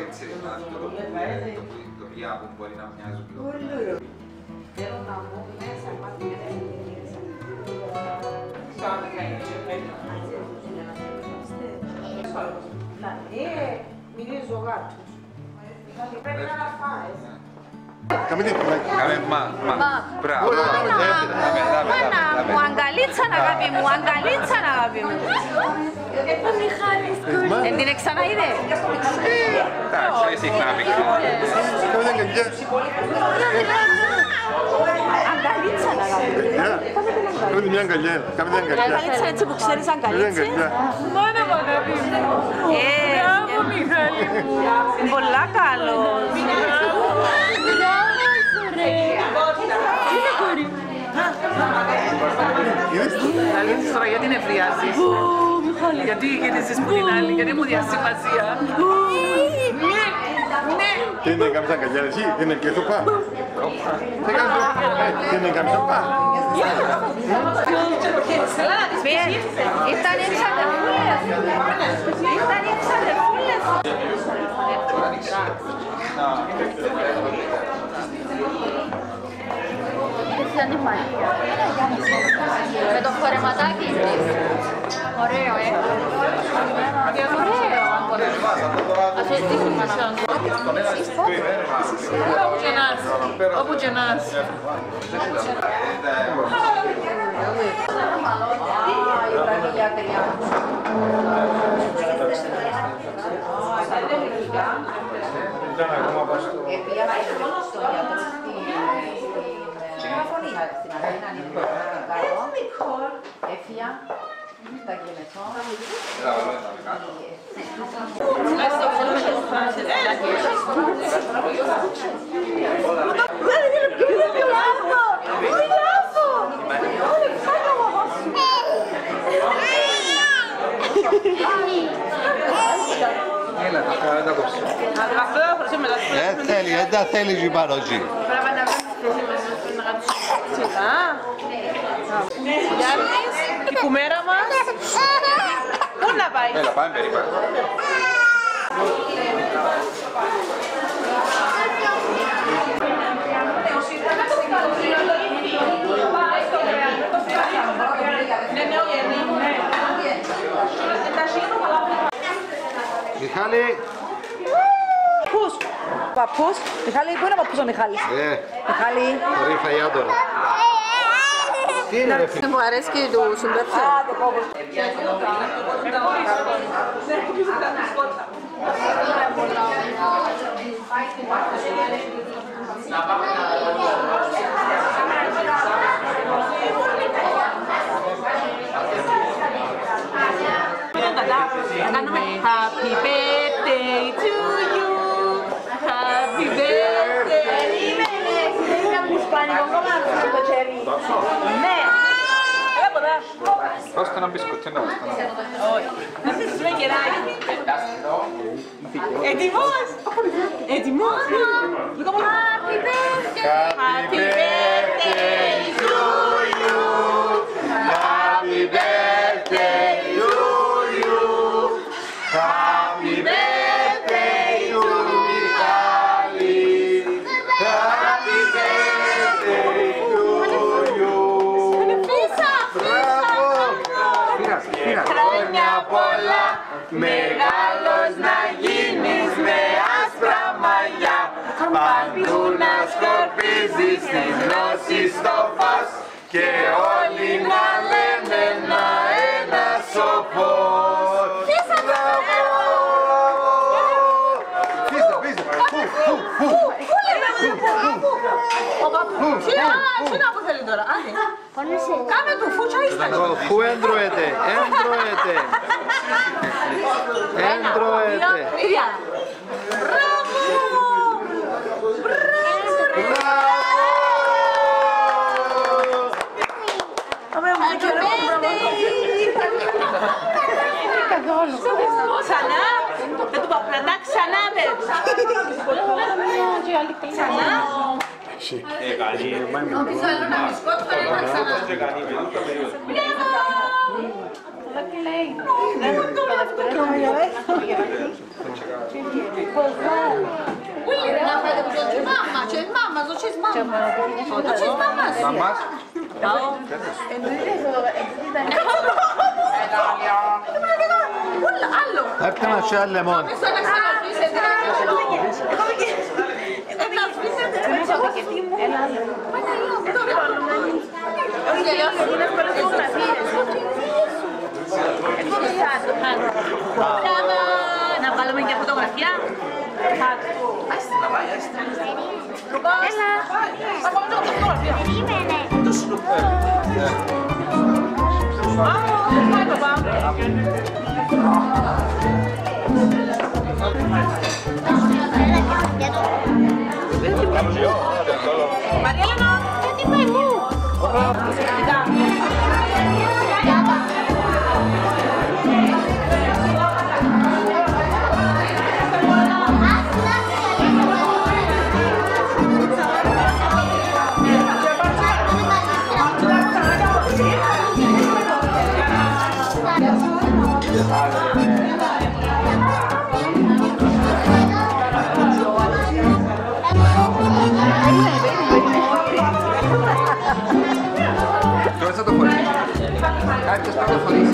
έτσι τοπία που μπορεί να μοιάζουν λίγο. Θέλω να μου μέσα μάθει μυρίζω γάτους. Πρέπει να φάεις. Κάμε την κουδουνάκι. Κάμε μπράβο. Μου αγκαλίτσαν αγάπη μου, αγκαλίτσαν αγάπη μου. Ο Μιχάλης. Δεν την ξαναείδε. Εντάξει, συχνά πήξε. Κάμε την αγκαλιά. Αγκαλίτσαν αγάπη μου. Κάμε την μια αγκαλιά. Κάμε την αγκαλιά. Αγκαλίτσαν έτσι που ξέρεις αγκαλίτσες. Μόνο μου αγάπη μου. Μπράβο Μιχάλη μου. Πολλά καλό. Αλήθεια τώρα γιατί νευριάζεις. Γιατί γέννησες που την άλλη, γιατί μου διάσει σημασία. Ναι. Τι είναι κάμψα αγκαλιά εσύ, τι είναι και σοπά. Τι είναι κάμψα σοπά. Ήταν οι ξαδερφούλες. Ήταν οι ξαδερφούλες. Ήταν η Μαρία. Με το φορεματάκι της. Ωραίο, ωραίο. Αυτό τι θυμάσαι. Όπου και νας. Έφυγα, τα γενεθώ. Έλα, δεν τα κόψω. Δεν θέλει, δεν τα θέλει ζυμπαρόζι. Γιάννης, η κουμέρα μας. Πού να πάει. Έλα, πάμε περίπου. Μιχάλη. Πούς. Παππούς. Μιχάλη, πού είναι ο παππούς ο Μιχάλης. Μιχάλη. Ωραία φαγιά τώρα. Τι είναι ρε φίλε. Μου αρέσει και το συμπέρφιο. Happy birthday to you. Happy birthday. Ναι. Δώστε ένα μπισκουτίνο. Να θες κεράκι. Έτοιμος. Έτοιμος. Happy birthday. Happy birthday to you. Happy birthday to you. Happy birthday to Μιχάλη. Happy birthday to you. Χρόνια πολλά, μεγάλος να γίνεις με άσπρα μαλλιά. Παντού να σκορπίζεις τη γνώση στο φως και όλοι να λένε ένα σοφός. Τι να που θέλει τώρα, άντε. Κάμε του φούτσα ίστα. Φου έντρωεται, έντρωεται. Έντρωεται. Μπράβο! Ξανά, με το παπλατά ξανά με. Ξανά. Νομίζω ένα μπισκότ φέρει να ξανά. Mamma, c'è mamma, non c'è mamma. Non c'è mamma. Mamma. Hadi hemen şu lemon. Να βάλουμε και φωτογραφία. Έλα. Μαριέλα, γιατί πάει μου. Τώρα θα το φορείς. Κάτι το σπάω το φορείς.